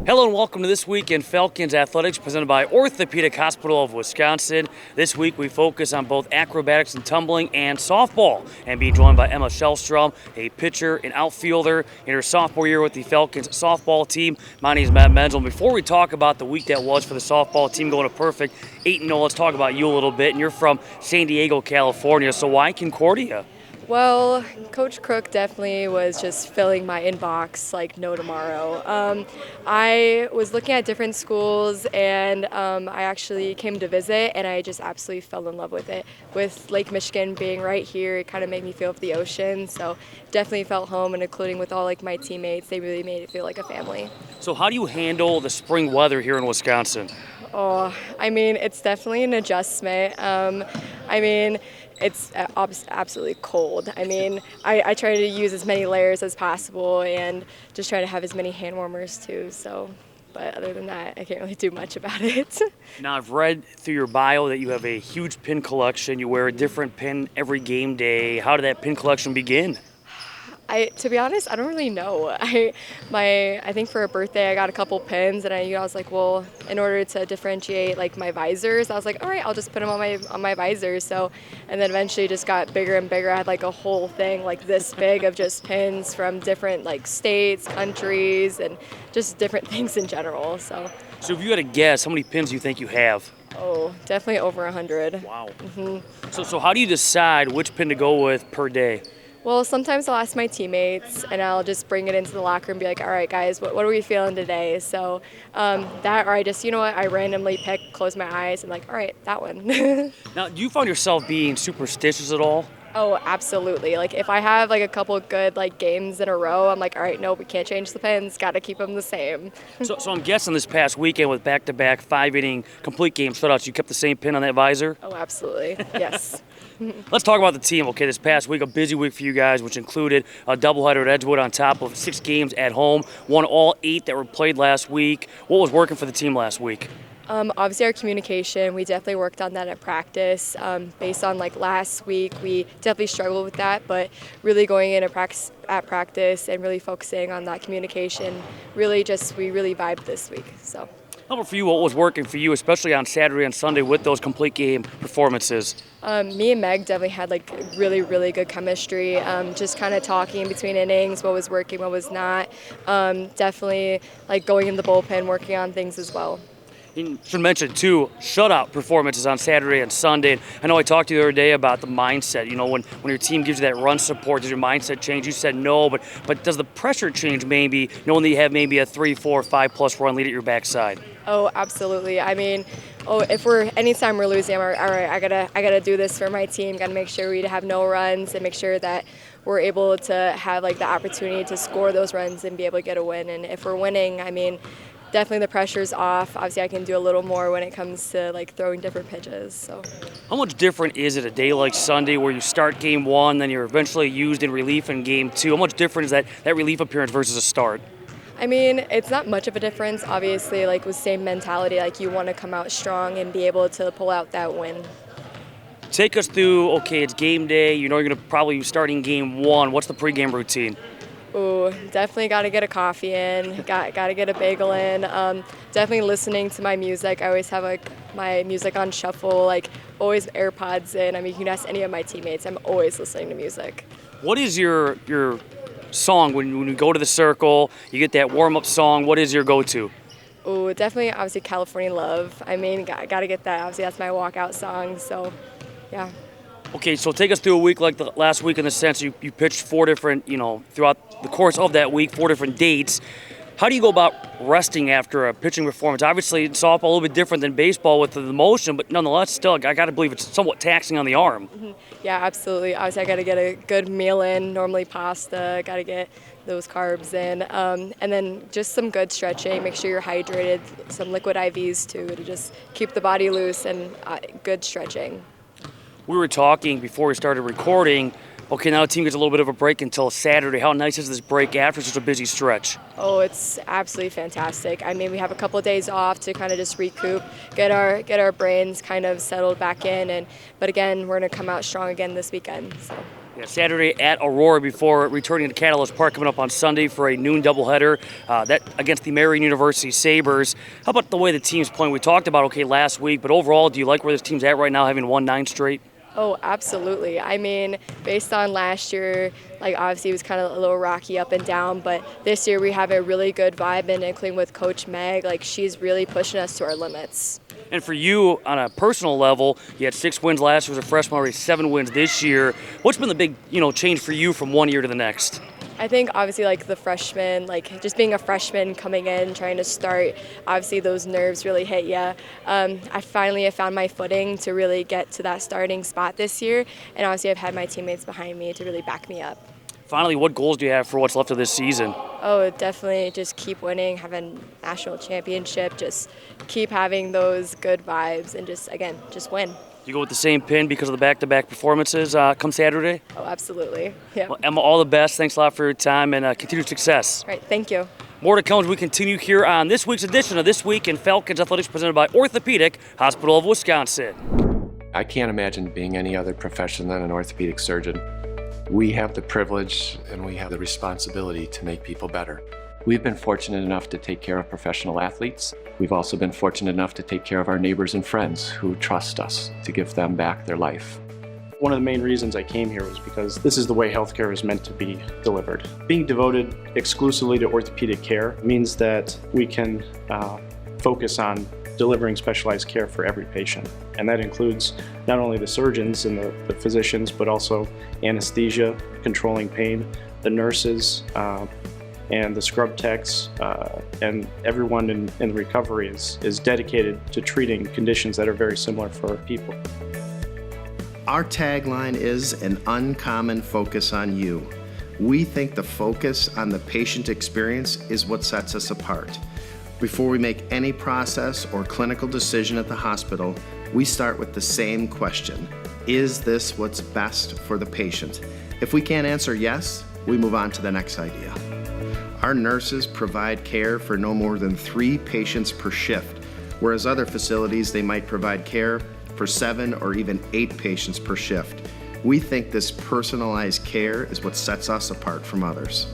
Hello and welcome to This Week in Falcons Athletics, presented by Orthopedic Hospital of Wisconsin. This week we focus on both acrobatics and tumbling and softball, and being joined by Emma Shelstrom, a pitcher and outfielder in her sophomore year with the Falcons softball team. My name is Matt Menzel. Before we talk about the week that was for the softball team going to perfect 8-0, let's talk about you a little bit. And you're from San Diego, California, so why Concordia? Well, Coach Crook definitely was just filling my inbox like no tomorrow. I was looking at different schools, and I actually came to visit, and I just absolutely fell in love with it. With Lake Michigan being right here, it kind of made me feel the ocean, so definitely felt home, and including with all like my teammates, they really made it feel like a family. So how do you handle the spring weather here in Wisconsin? Oh, I mean, it's definitely an adjustment. It's absolutely cold. I mean, I try to use as many layers as possible and just try to have as many hand warmers too. So, but other than that, I can't really do much about it. Now, I've read through your bio that you have a huge pin collection. You wear a different pin every game day. How did that pin collection begin? To be honest, I don't really know. I think for a birthday I got a couple pins, and I was like, well, in order to differentiate like my visors, I was like, all right, I'll just put them on my visors. So, and then eventually just got bigger and bigger. I had like a whole thing like this big of just pins from different like states, countries, and just different things in general. So if you had to guess, how many pins do you think you have? Oh, definitely over 100. Wow. So how do you decide which pin to go with per day? Well, sometimes I'll ask my teammates, and I'll just bring it into the locker room and be like, all right, guys, what are we feeling today? So that, or I just, I randomly pick, close my eyes, and like, all right, that one. Now, do you find yourself being superstitious at all? Oh, absolutely. Like, if I have, like, a couple good, like, games in a row, I'm like, all right, no, we can't change the pins. Got to keep them the same. So I'm guessing this past weekend with back-to-back 5-inning complete game shutouts, you kept the same pin on that visor? Oh, absolutely. Yes. Let's talk about the team. Okay, this past week, a busy week for you guys, which included a doubleheader at Edgewood on top of 6 games at home. Won all 8 that were played last week. What was working for the team last week? Obviously, our communication, we definitely worked on that at practice. Based on like last week, we definitely struggled with that, but really going in at practice and really focusing on that communication, we really vibed this week. So. How about for you, what was working for you, especially on Saturday and Sunday with those complete game performances? Me and Meg definitely had like really, really good chemistry. Just kind of talking between innings, what was working, what was not. Definitely like going in the bullpen, working on things as well. You should mention, too, shutout performances on Saturday and Sunday. I know I talked to you the other day about the mindset. When your team gives you that run support, does your mindset change? You said no, but does the pressure change maybe, knowing that you have maybe a 3, 4, 5+ run lead at your backside? Oh, absolutely. I mean, anytime we're losing, I'm all right, I gotta do this for my team. Gotta make sure we have no runs and make sure that we're able to have like the opportunity to score those runs and be able to get a win. And if we're winning, I mean, definitely the pressure's off. Obviously, I can do a little more when it comes to like throwing different pitches. So, how much different is it a day like Sunday where you start game 1, then you're eventually used in relief in game 2? How much different is that relief appearance versus a start? I mean, it's not much of a difference. Obviously, like with same mentality, like you want to come out strong and be able to pull out that win. Take us through. Okay, it's game day. You're going to probably be starting game 1. What's the pregame routine? Ooh, definitely got to get a coffee in, got to get a bagel in. Definitely listening to my music. I always have like my music on shuffle, like always AirPods in. I mean, you can ask any of my teammates. I'm always listening to music. What is your song when you go to the circle, you get that warm-up song? What is your go-to? Ooh, definitely, obviously, California Love. I mean, got to get that. Obviously, that's my walkout song, so, yeah. Okay, so take us through a week like the last week in the sense you pitched 4 different, throughout the course of that week, 4 different dates. How do you go about resting after a pitching performance? Obviously, softball a little bit different than baseball with the motion, but nonetheless, still, I got to believe it's somewhat taxing on the arm. Mm-hmm. Yeah, absolutely. Obviously, I got to get a good meal in, normally pasta, got to get those carbs in, and then just some good stretching, make sure you're hydrated, some liquid IVs too, to just keep the body loose, and good stretching. We were talking before we started recording. Okay, now the team gets a little bit of a break until Saturday. How nice is this break after such a busy stretch? Oh, it's absolutely fantastic. I mean, we have a couple of days off to kind of just recoup, get our brains kind of settled back in, but again, we're going to come out strong again this weekend. So. Yeah, Saturday at Aurora before returning to Catalyst Park coming up on Sunday for a noon doubleheader that against the Marian University Sabres. How about the way the team's playing? We talked about last week, but overall, do you like where this team's at right now, having won 9 straight? Oh, absolutely. I mean, based on last year, obviously it was kind of a little rocky up and down, but this year we have a really good vibe, and including with Coach Meg, she's really pushing us to our limits. And for you, on a personal level, you had 6 wins last year as a freshman, already 7 wins this year. What's been the big, change for you from one year to the next? I think obviously the freshman, just being a freshman coming in, trying to start, obviously those nerves really hit you. I finally have found my footing to really get to that starting spot this year, and obviously I've had my teammates behind me to really back me up. Finally, what goals do you have for what's left of this season? Oh, definitely just keep winning, have a national championship, just keep having those good vibes, and just win. You go with the same pin because of the back-to-back performances come Saturday? Oh, absolutely. Yeah. Well, Emma, all the best. Thanks a lot for your time and continued success. All right, thank you. More to come as we continue here on this week's edition of This Week in Falcons Athletics, presented by Orthopedic Hospital of Wisconsin. I can't imagine being any other profession than an orthopedic surgeon. We have the privilege and we have the responsibility to make people better. We've been fortunate enough to take care of professional athletes. We've also been fortunate enough to take care of our neighbors and friends who trust us to give them back their life. One of the main reasons I came here was because this is the way healthcare is meant to be delivered. Being devoted exclusively to orthopedic care means that we can focus on delivering specialized care for every patient. And that includes not only the surgeons and the physicians, but also anesthesia, controlling pain, the nurses, and the scrub techs, and everyone in the recovery is dedicated to treating conditions that are very similar for people. Our tagline is an uncommon focus on you. We think the focus on the patient experience is what sets us apart. Before we make any process or clinical decision at the hospital, we start with the same question: is this what's best for the patient? If we can't answer yes, we move on to the next idea. Our nurses provide care for no more than 3 patients per shift, whereas other facilities, they might provide care for 7 or even 8 patients per shift. We think this personalized care is what sets us apart from others.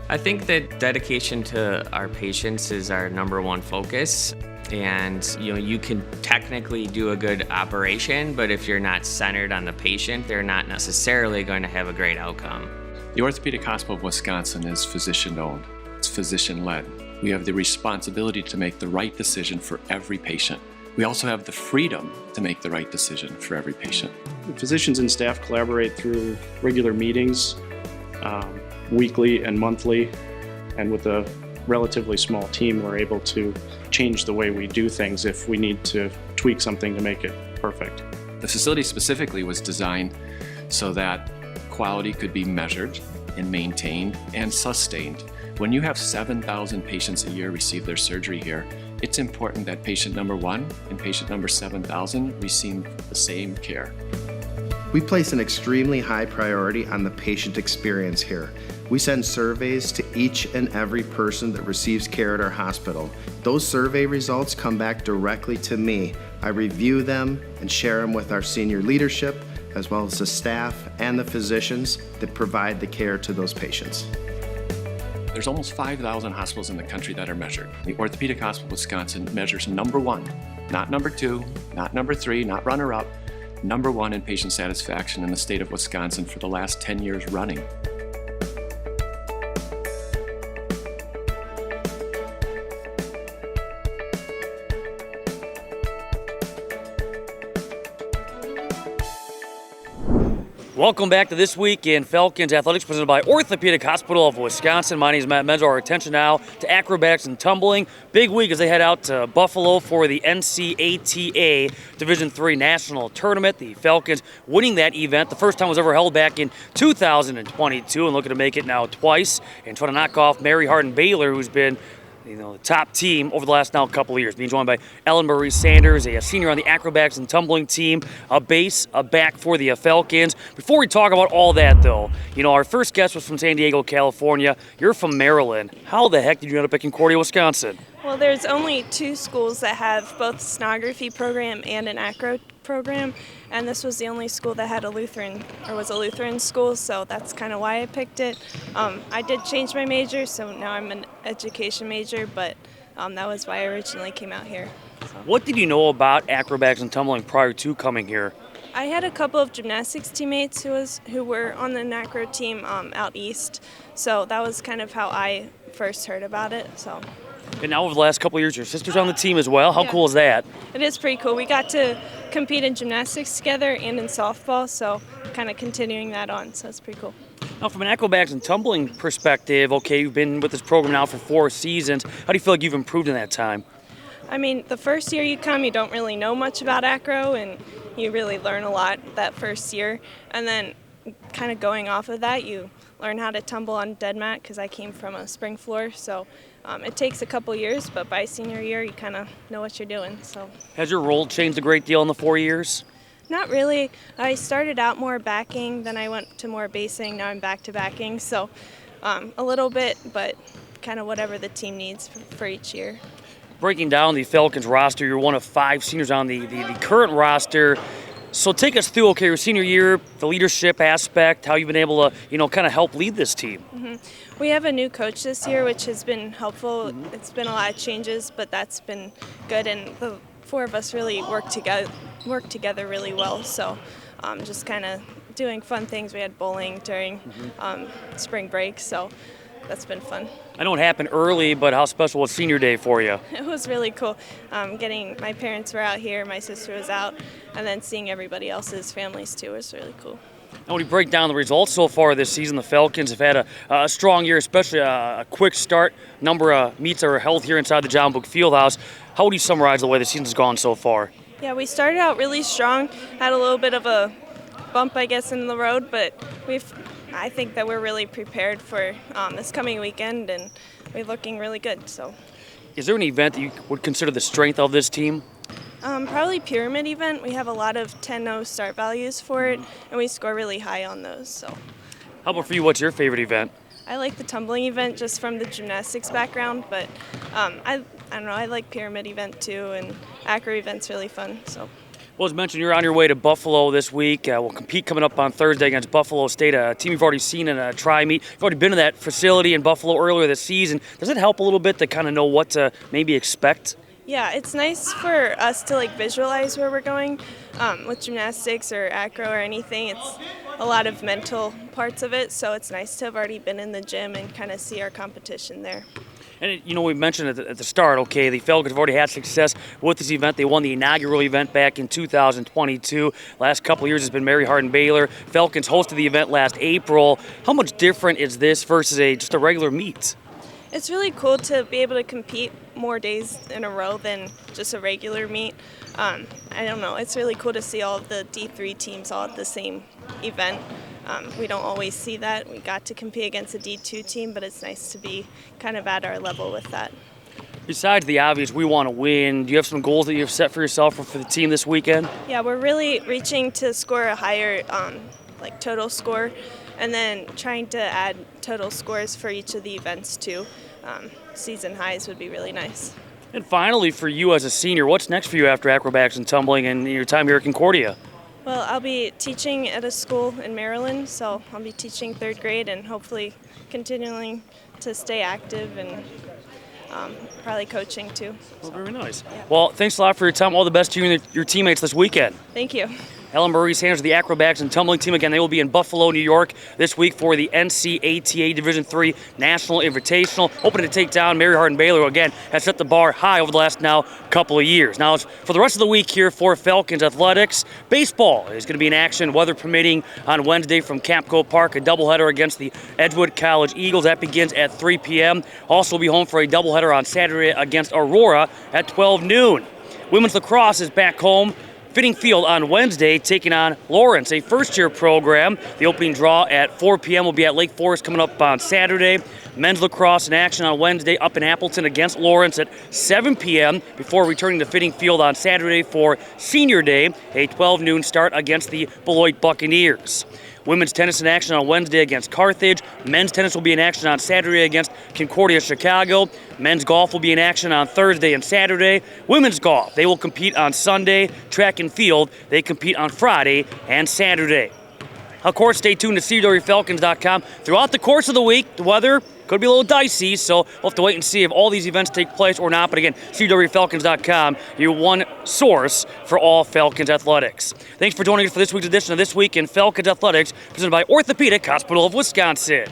I think that dedication to our patients is our number one focus. And you can technically do a good operation, but if you're not centered on the patient, they're not necessarily going to have a great outcome. The Orthopedic Hospital of Wisconsin is physician-owned. It's physician-led. We have the responsibility to make the right decision for every patient. We also have the freedom to make the right decision for every patient. Physicians and staff collaborate through regular meetings, weekly and monthly, and with a relatively small team, we're able to change the way we do things if we need to tweak something to make it perfect. The facility specifically was designed so that quality could be measured and maintained and sustained. When you have 7,000 patients a year receive their surgery here, it's important that patient number 1 and patient number 7,000 receive the same care. We place an extremely high priority on the patient experience here. We send surveys to each and every person that receives care at our hospital. Those survey results come back directly to me. I review them and share them with our senior leadership, as well as the staff and the physicians that provide the care to those patients. There's almost 5,000 hospitals in the country that are measured. The Orthopedic Hospital of Wisconsin measures number 1, not number 2, not number 3, not runner-up, number 1 in patient satisfaction in the state of Wisconsin for the last 10 years running. Welcome back to This Week in Falcons Athletics, presented by Orthopedic Hospital of Wisconsin. My name is Matt Menzo. Our attention now to acrobatics and tumbling. Big week as they head out to Buffalo for the NCATA Division III National Tournament. The Falcons winning that event. The first time was ever held back in 2022 and looking to make it now twice and try to knock off Mary Hardin-Baylor, who's been the top team over the last now couple of years, being joined by Ellen Marie Sanders, a senior on the acrobatics and tumbling team, a back for the Falcons. Before we talk about all that, though, our first guest was from San Diego, California. You're from Maryland. How the heck did you end up at Concordia, Wisconsin? Well, there's only 2 schools that have both a sonography program and an acro program, and this was the only school that had a Lutheran school, so that's kind of why I picked it. I did change my major, so now I'm an education major, but that was why I originally came out here. So. What did you know about acrobatics and tumbling prior to coming here? I had a couple of gymnastics teammates who were on the NACRO team out east, so that was kind of how I first heard about it. So. And now over the last couple of years, your sister's on the team as well. How cool is that? It is pretty cool. We got to compete in gymnastics together and in softball, so kind of continuing that on, so it's pretty cool. Now, from an acrobatics and tumbling perspective, okay, you've been with this program now for 4 seasons. How do you feel like you've improved in that time? I mean, the first year you come, you don't really know much about acro, and you really learn a lot that first year. And then kind of going off of that, you learn how to tumble on dead mat, because I came from a spring floor, so it takes a couple years, but by senior year, you kind of know what you're doing. So. Has your role changed a great deal in the 4 years? Not really. I started out more backing, then I went to more basing, now I'm back to backing, so a little bit, but kind of whatever the team needs for each year. Breaking down the Falcons roster, you're one of 5 seniors on the current roster. So take us through, okay, your senior year, the leadership aspect, how you've been able to, kind of help lead this team. Mm-hmm. We have a new coach this year, which has been helpful. It's been a lot of changes, but that's been good, and the 4 of us really work together really well. So just kind of doing fun things. We had bowling during spring break, so that's been fun. I know it happened early, but how special was senior day for you? It was really cool. My parents were out here, my sister was out, and then seeing everybody else's families too was really cool. Now, when you break down the results so far this season, the Falcons have had a strong year, especially a quick start. Number of meets are held here inside the John Book Fieldhouse. How would you summarize the way the season's gone so far? Yeah, we started out really strong, had a little bit of a bump, I guess, in the road, but I think that we're really prepared for this coming weekend, and we're looking really good. So, is there an event that you would consider the strength of this team? Probably pyramid event. We have a lot of 10-0 start values for it, and we score really high on those. So, how about for you? What's your favorite event? I like the tumbling event just from the gymnastics background, but I don't know. I like pyramid event too, and acro event's really fun. So. Well, as mentioned, you're on your way to Buffalo this week. We'll compete coming up on Thursday against Buffalo State, a team you've already seen in a tri-meet. You've already been to that facility in Buffalo earlier this season. Does it help a little bit to kind of know what to maybe expect? Yeah, it's nice for us to visualize where we're going with gymnastics or acro or anything. It's a lot of mental parts of it, so it's nice to have already been in the gym and kind of see our competition there. And, we mentioned at the start, okay, the Falcons have already had success with this event. They won the inaugural event back in 2022. Last couple of years has been Mary Hardin-Baylor. Falcons hosted the event last April. How much different is this versus just a regular meet? It's really cool to be able to compete more days in a row than just a regular meet. I don't know. It's really cool to see all of the D3 teams all at the same event. We don't always see that. We got to compete against a D2 team, but it's nice to be kind of at our level with that. Besides the obvious, we want to win, do you have some goals that you've set for yourself or for the team this weekend? Yeah, we're really reaching to score a higher total score, and then trying to add total scores for each of the events too. Season highs would be really nice. And finally, for you as a senior, what's next for you after acrobatics and tumbling and your time here at Concordia? Well, I'll be teaching at a school in Maryland, so I'll be teaching 3rd grade and hopefully continuing to stay active and probably coaching too. Well, very nice. Yeah. Well, thanks a lot for your time. All the best to you and your teammates this weekend. Thank you. Ellen Marie Sanders, the acrobatics and tumbling team. Again, they will be in Buffalo, New York this week for the NCATA Division III National Invitational, hoping to take down Mary Hardin-Baylor, who again has set the bar high over the last couple of years. Now, for the rest of the week here for Falcons Athletics, baseball is going to be in action, weather permitting, on Wednesday from Capco Park, a doubleheader against the Edgewood College Eagles. That begins at 3 p.m. Also be home for a doubleheader on Saturday against Aurora at 12 noon. Women's lacrosse is back home. Fitting Field on Wednesday, taking on Lawrence, a first-year program. The opening draw at 4 p.m. will be at Lake Forest coming up on Saturday. Men's lacrosse in action on Wednesday up in Appleton against Lawrence at 7 p.m. before returning to Fitting Field on Saturday for Senior Day, a 12 noon start against the Beloit Buccaneers. Women's tennis in action on Wednesday against Carthage. Men's tennis will be in action on Saturday against Concordia Chicago. Men's golf will be in action on Thursday and Saturday. Women's golf, they will compete on Sunday. Track and field, they compete on Friday and Saturday. Of course, stay tuned to CWFalcons.com. Throughout the course of the week, the weather could be a little dicey, so we'll have to wait and see if all these events take place or not. But again, CWFalcons.com, your one source for all Falcons athletics. Thanks for joining us for this week's edition of This Week in Falcons Athletics, presented by Orthopedic Hospital of Wisconsin.